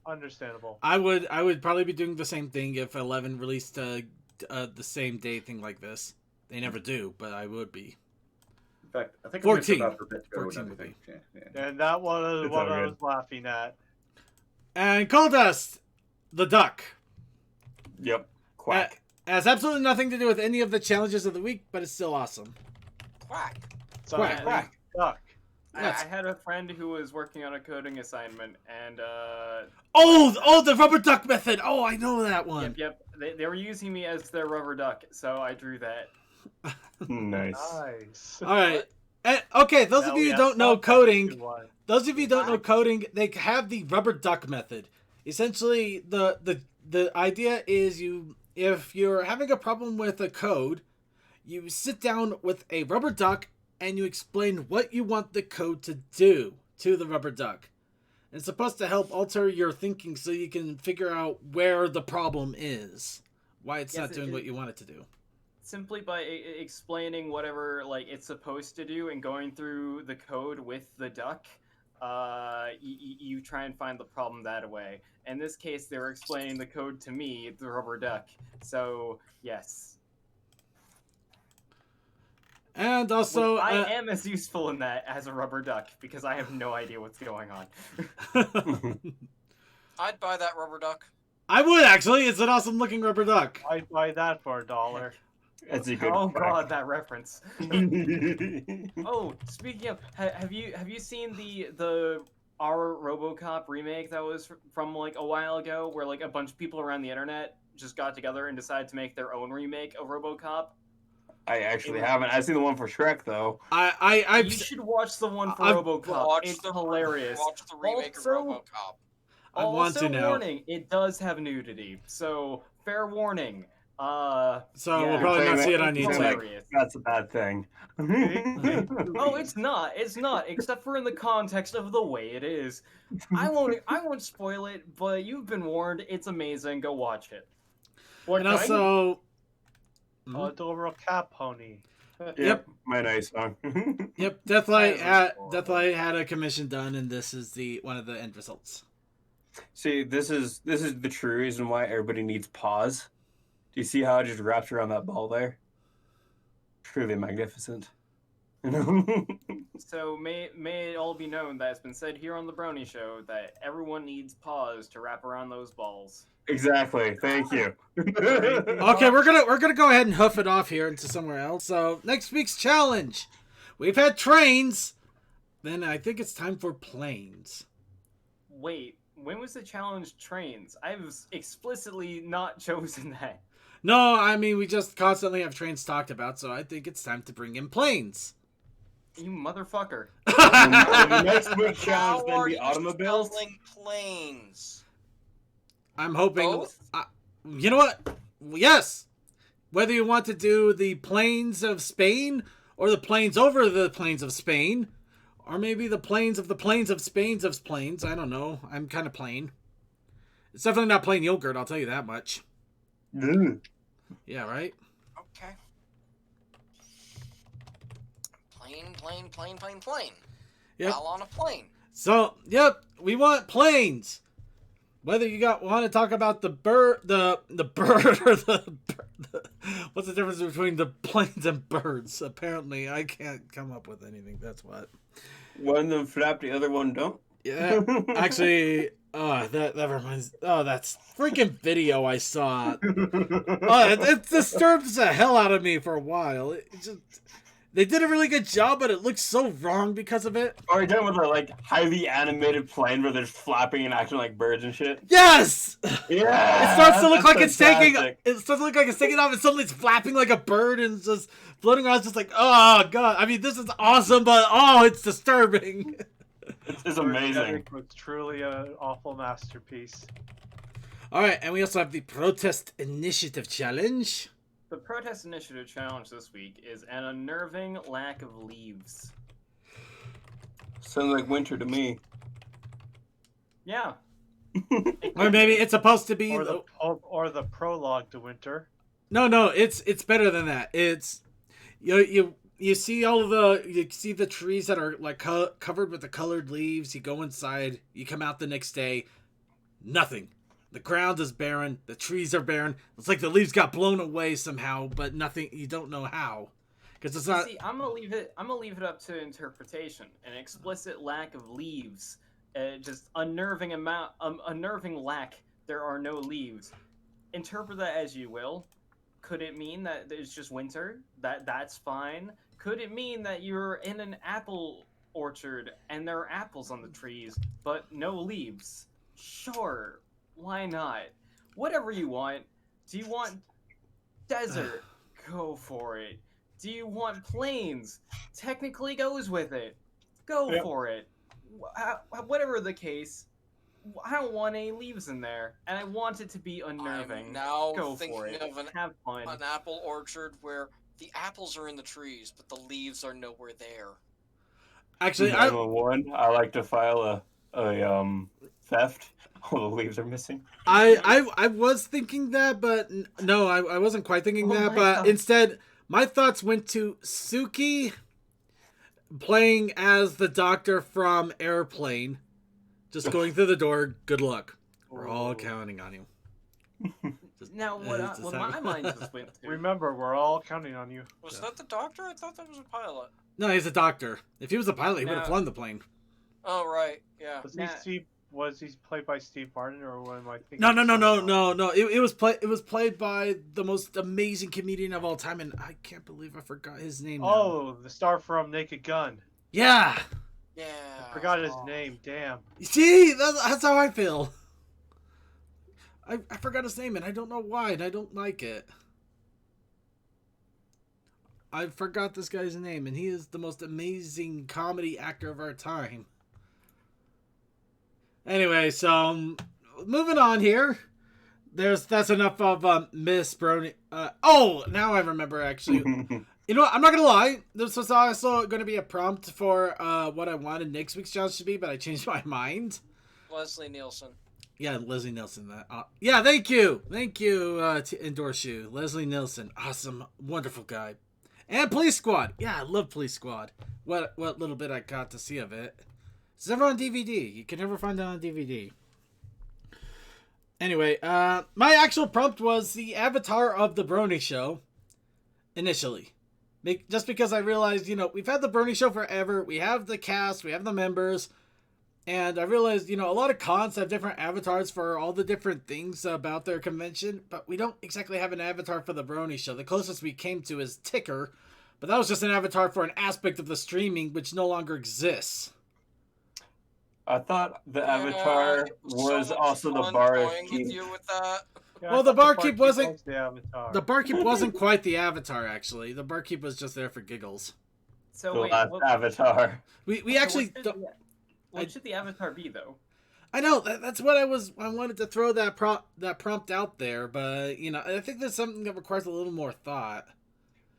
Speaker 7: Understandable.
Speaker 6: I would probably be doing the same thing if 11 released the same day thing like this. They never do, but I would be.
Speaker 10: In fact, I think
Speaker 6: 14.
Speaker 10: I'm about to
Speaker 6: 14 would be.
Speaker 7: And that was
Speaker 3: It's
Speaker 7: what
Speaker 3: all
Speaker 7: I
Speaker 3: good.
Speaker 7: was laughing at.
Speaker 6: And Coldust, the duck.
Speaker 3: Yep. Quack.
Speaker 6: Has absolutely nothing to do with any of the challenges of the week, but it's still awesome.
Speaker 11: Quack.
Speaker 7: So
Speaker 6: Quack.
Speaker 7: quack. Duck.
Speaker 1: I had a friend who was working on a coding assignment, and
Speaker 6: Oh, the rubber duck method. Oh, I know that one.
Speaker 1: yep. They were using me as their rubber duck, so I drew that.
Speaker 3: Nice.
Speaker 7: Nice.
Speaker 6: All right. Okay, those of you who don't know coding, those of you who don't know coding, they have the rubber duck method. Essentially, the idea is if you're having a problem with a code, you sit down with a rubber duck and you explain what you want the code to do to the rubber duck. It's supposed to help alter your thinking so you can figure out where the problem is, why it's not doing what you want it to do.
Speaker 1: Simply by explaining whatever it's supposed to do and going through the code with the duck, you try and find the problem that way. In this case, they were explaining the code to me, the rubber duck. So yes.
Speaker 6: And also,
Speaker 1: I am as useful in that as a rubber duck because I have no idea what's going on.
Speaker 11: I'd buy that rubber duck.
Speaker 6: I would actually. It's an awesome looking rubber duck.
Speaker 7: I'd buy that for $1.
Speaker 3: That's a good
Speaker 1: Oh
Speaker 3: quack.
Speaker 1: god, that reference. Oh, speaking of, have you seen the our RoboCop remake that was from a while ago, where a bunch of people around the internet just got together and decided to make their own remake of RoboCop?
Speaker 3: I actually haven't. I've seen the one for Shrek though.
Speaker 1: You should watch the one for RoboCop.
Speaker 11: Watch
Speaker 1: It's
Speaker 11: the
Speaker 1: hilarious.
Speaker 11: Watch the remake
Speaker 1: Also-
Speaker 11: of RoboCop.
Speaker 6: I want
Speaker 1: Also,
Speaker 6: to now.
Speaker 1: warning, it does have nudity, so fair warning.
Speaker 6: So
Speaker 1: yeah.
Speaker 6: we'll probably not see it on
Speaker 1: It's
Speaker 6: YouTube.
Speaker 1: hilarious.
Speaker 3: That's a bad thing.
Speaker 1: Oh, it's not. It's not, except for in the context of the way it is. I won't spoil it, but you've been warned. It's amazing. Go watch it. What
Speaker 6: And also,
Speaker 7: Adorable cat pony.
Speaker 3: Yep, my nice song.
Speaker 6: yep, Deathlight had a commission done, and this is one of the end results.
Speaker 3: See, this is the true reason why everybody needs pause. Do you see how it just wraps around that ball there? Truly magnificent.
Speaker 1: So may it all be known that it's been said here on the Brony Show that everyone needs pause to wrap around those balls.
Speaker 3: Exactly. Thank you.
Speaker 6: Okay, we're gonna go ahead and hoof it off here into somewhere else. So next week's challenge, we've had trains. Then I think it's time for planes.
Speaker 1: Wait, when was the challenge trains? I've explicitly not chosen that.
Speaker 6: No, I mean we just constantly have trains talked about, so I think it's time to bring in planes.
Speaker 1: You motherfucker.
Speaker 3: The next week challenge
Speaker 11: How
Speaker 3: then
Speaker 11: are
Speaker 3: the
Speaker 11: you
Speaker 3: automobiles.
Speaker 11: spelling planes?
Speaker 6: I'm hoping.
Speaker 11: Both?
Speaker 6: You know what? Yes. Whether you want to do the plains of Spain or the plains over the plains of Spain, or maybe the plains of Spain's of plains. I don't know. I'm kind of plain. It's definitely not plain yogurt. I'll tell you that much.
Speaker 3: Ugh.
Speaker 6: Yeah, right.
Speaker 11: Okay. Plane.
Speaker 6: Yep.
Speaker 11: While on a plane.
Speaker 6: So, yep, we want planes. Whether you want to talk about the bird or what's the difference between the planes and birds? Apparently, I can't come up with anything. That's what.
Speaker 3: One of them flap, the other one don't.
Speaker 6: Yeah, actually, that reminds. Oh, that's freaking video I saw. It disturbs the hell out of me for a while. They did a really good job, but it looks so wrong because of it.
Speaker 3: Are you talking about the highly animated plane where they're flapping and acting like birds and shit?
Speaker 6: Yes.
Speaker 3: Yeah.
Speaker 6: It starts to look like it's taking.
Speaker 3: fantastic.
Speaker 6: It starts to look like it's taking off, and suddenly it's flapping like a bird and just floating around. It's just like, oh god. I mean, this is awesome, but it's disturbing.
Speaker 3: It's amazing.
Speaker 7: It's truly an awful masterpiece.
Speaker 6: All right, and we also have the protest initiative challenge.
Speaker 1: The protest initiative challenge this week is an unnerving lack of leaves.
Speaker 3: Sounds like winter to me.
Speaker 1: Yeah.
Speaker 6: Or maybe it's supposed to be.
Speaker 7: Or the prologue to winter.
Speaker 6: No, it's better than that. It's you see you see the trees that are like covered with the colored leaves. You go inside, you come out the next day, nothing. The ground is barren. The trees are barren. It's like the leaves got blown away somehow, but nothing. You don't know how, because it's not.
Speaker 1: See, I'm gonna leave it up to interpretation. An explicit lack of leaves, just unnerving lack. There are no leaves. Interpret that as you will. Could it mean that it's just winter? That's fine. Could it mean that you're in an apple orchard and there are apples on the trees but no leaves? Sure. Why not? Whatever you want. Do you want desert? Go for it. Do you want plains? Technically goes with it. Go for it. Whatever the case, I don't want any leaves in there, and I want it to be unnerving.
Speaker 11: I'm now
Speaker 1: Go
Speaker 11: thinking
Speaker 1: for it.
Speaker 11: of
Speaker 1: Have fun.
Speaker 11: an apple orchard where the apples are in the trees, but the leaves are nowhere there.
Speaker 6: Actually,
Speaker 3: I like to file a theft. All the leaves are missing.
Speaker 6: I was thinking that, but no, I wasn't quite thinking that. But
Speaker 1: God.
Speaker 6: instead, my thoughts went to Suki playing as the doctor from Airplane, just going through the door. Good luck. We're all counting on you.
Speaker 1: Now, what my mind just went to.
Speaker 7: Remember, we're all counting on you.
Speaker 11: Was that the doctor? I thought that was a pilot.
Speaker 6: No, he's a doctor. If he was a pilot, he would have flown the plane.
Speaker 11: Oh, right. Yeah.
Speaker 7: Was he played by Steve Martin, or am I thinking?
Speaker 6: No. It was played by the most amazing comedian of all time, and I can't believe I forgot his name.
Speaker 7: Oh, the star from Naked Gun.
Speaker 6: Yeah.
Speaker 11: Yeah.
Speaker 7: I forgot his name. Damn.
Speaker 6: See, that's how I feel. I forgot his name, and I don't know why, and I don't like it. I forgot this guy's name, and he is the most amazing comedy actor of our time. Anyway, so moving on here. That's enough of Miss Brony. Now I remember actually. You know what? I'm not gonna lie. This was also going to be a prompt for what I wanted next week's challenge to be, but I changed my mind.
Speaker 11: Leslie Nielsen.
Speaker 6: Yeah, Leslie Nielsen. Yeah, thank you to endorse you, Leslie Nielsen. Awesome, wonderful guy. And Police Squad. Yeah, I love Police Squad. What little bit I got to see of it. It's never on DVD. You can never find it on DVD. Anyway, my actual prompt was the avatar of the Brony Show. Initially. Just because I realized, we've had the Brony Show forever. We have the cast. We have the members. And I realized, a lot of cons have different avatars for all the different things about their convention. But we don't exactly have an avatar for the Brony Show. The closest we came to is Ticker. But that was just an avatar for an aspect of the streaming which no longer exists.
Speaker 3: I thought the avatar was also the barkeep.
Speaker 7: Yeah,
Speaker 6: well, the barkeep
Speaker 7: wasn't the avatar.
Speaker 6: The barkeep wasn't quite the avatar, actually. The barkeep was just there for giggles.
Speaker 1: So
Speaker 3: The
Speaker 1: wait,
Speaker 3: last avatar.
Speaker 6: We actually.
Speaker 1: What should the avatar be, though?
Speaker 6: I know that's what I wanted to throw that prompt out there, but I think there's something that requires a little more thought.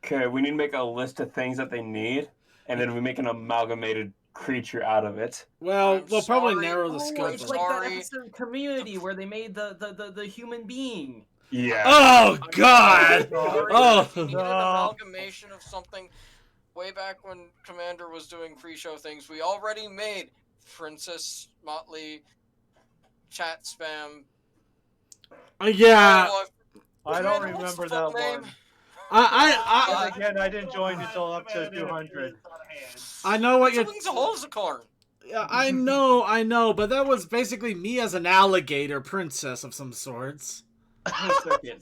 Speaker 3: Okay, we need to make a list of things that they need, and then we make an amalgamated creature out of it.
Speaker 6: Well, we'll probably narrow the scope.
Speaker 1: It's like that episode of Community where they made the human being.
Speaker 3: Yeah.
Speaker 6: Oh God.
Speaker 11: Oh. We needed an amalgamation of something. Way back when Commander was doing pre-show things, we already made Princess Motley chat spam.
Speaker 6: Yeah.
Speaker 7: I don't remember that one. Again, I didn't join until up to 200.
Speaker 6: I know what you're. Yeah, I know, but that was basically me as an alligator princess of some sorts.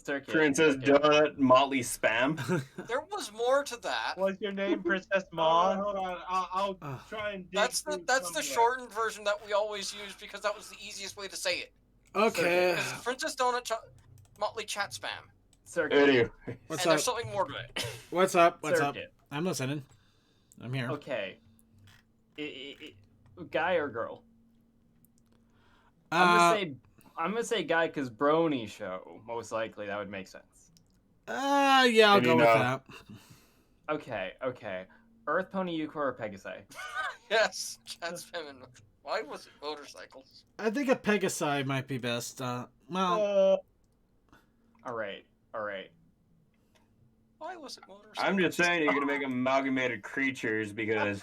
Speaker 1: Circuit.
Speaker 3: Princess Donut Motley Spam.
Speaker 11: There was more to that.
Speaker 7: What's your name, Princess Ma?
Speaker 9: Hold on, I'll try and.
Speaker 11: That's the shortened version that we always use because that was the easiest way to say it.
Speaker 6: Okay.
Speaker 11: Because Princess Donut Motley chat spam.
Speaker 3: Anyway.
Speaker 6: What's
Speaker 11: and
Speaker 6: up?
Speaker 11: There's something more to it.
Speaker 6: What's up? What's
Speaker 1: Circuit.
Speaker 6: up? I'm listening. I'm here.
Speaker 1: Okay. Guy or girl? I'm gonna say guy because Brony Show. Most likely that would make sense.
Speaker 6: Yeah, I'll
Speaker 3: Maybe
Speaker 6: go with
Speaker 3: no.
Speaker 6: that.
Speaker 1: Okay. Earth Pony Yukor or Pegasi?
Speaker 11: Yes, cats, feminine. Why was it motorcycles?
Speaker 6: I think a Pegasi might be best.
Speaker 1: All right.
Speaker 11: Why was it motorcycles?
Speaker 3: I'm just saying you're gonna make amalgamated creatures because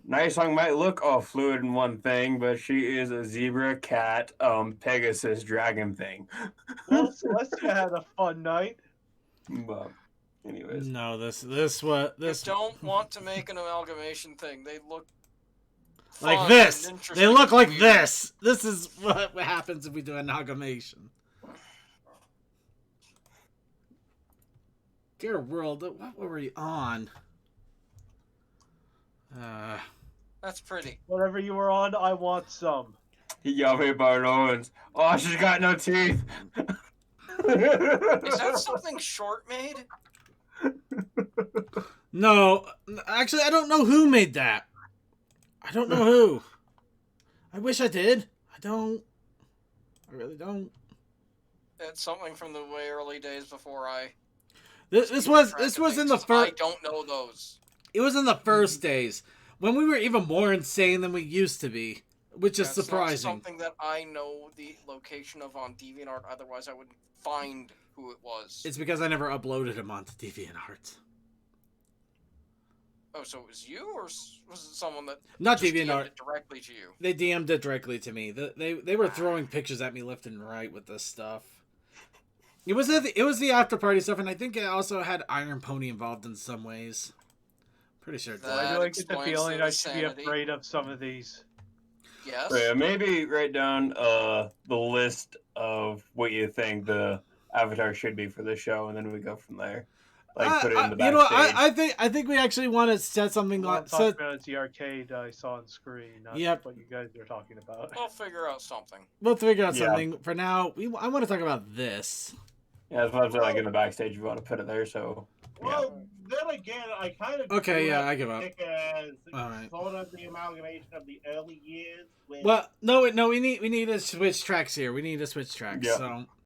Speaker 3: Nice Song might look all fluid in one thing, but she is a zebra, cat, Pegasus, dragon thing.
Speaker 7: Well, Celestia had a fun night.
Speaker 3: But anyways,
Speaker 6: No, this
Speaker 11: You don't want to make an amalgamation thing. They look
Speaker 6: like
Speaker 11: fun
Speaker 6: this.
Speaker 11: and
Speaker 6: They
Speaker 11: interesting
Speaker 6: look
Speaker 11: and
Speaker 6: like
Speaker 11: weird.
Speaker 6: this. This is what happens if we do amalgamation. Dear world, what were we on?
Speaker 11: That's pretty.
Speaker 7: Whatever you were on, I want some.
Speaker 3: Yahweh Barlones. Oh, she's got no teeth.
Speaker 11: Is that something Short made?
Speaker 6: No, actually, I don't know who made that. I don't know who. I wish I did. I don't. I really don't.
Speaker 11: It's something from the way early days before I.
Speaker 6: This was in the
Speaker 11: I
Speaker 6: first.
Speaker 11: don't know those.
Speaker 6: It was in the first days when we were even more insane than we used to be, which is
Speaker 11: That's
Speaker 6: surprising.
Speaker 11: not something that I know the location of on DeviantArt. Otherwise, I would find who it was.
Speaker 6: It's because I never uploaded him onto DeviantArt.
Speaker 11: Oh, so it was you, or was it someone that
Speaker 6: Not
Speaker 11: just
Speaker 6: DeviantArt.
Speaker 11: DM'd it directly to you?
Speaker 6: They DM'd it directly to me. They were throwing pictures at me left and right with this stuff. It was the after party stuff, and I think it also had Iron Pony involved in some ways. Pretty sure it did.
Speaker 7: Why do I get the
Speaker 11: explains
Speaker 7: feeling
Speaker 11: their
Speaker 7: I should be
Speaker 11: insanity.
Speaker 7: afraid of some of these?
Speaker 11: Yes.
Speaker 3: So yeah, maybe write down the list of what you think the avatar should be for the show, and then we go from there. Like put it in the
Speaker 6: You know,
Speaker 3: backstage.
Speaker 6: I think we actually want to set something
Speaker 7: What I'm
Speaker 6: on.
Speaker 7: talking
Speaker 6: Set,
Speaker 7: about is the arcade I saw on screen, not
Speaker 6: Yep.
Speaker 7: what you guys are talking about.
Speaker 11: We'll figure out something.
Speaker 6: we'll figure out
Speaker 3: Yeah.
Speaker 6: something. For now, I want to talk about this.
Speaker 3: Yeah, that's what I'm saying. Like in the backstage, you want to put it there. So yeah.
Speaker 9: Well, then again, I kind of
Speaker 6: Okay,
Speaker 9: do
Speaker 6: yeah,
Speaker 9: have
Speaker 6: I
Speaker 9: to
Speaker 6: give up.
Speaker 9: pick as
Speaker 6: All right.
Speaker 9: sort of the amalgamation of the early years. When
Speaker 6: Well, no, we need to switch tracks here. We need to switch tracks.
Speaker 3: Yeah.
Speaker 6: So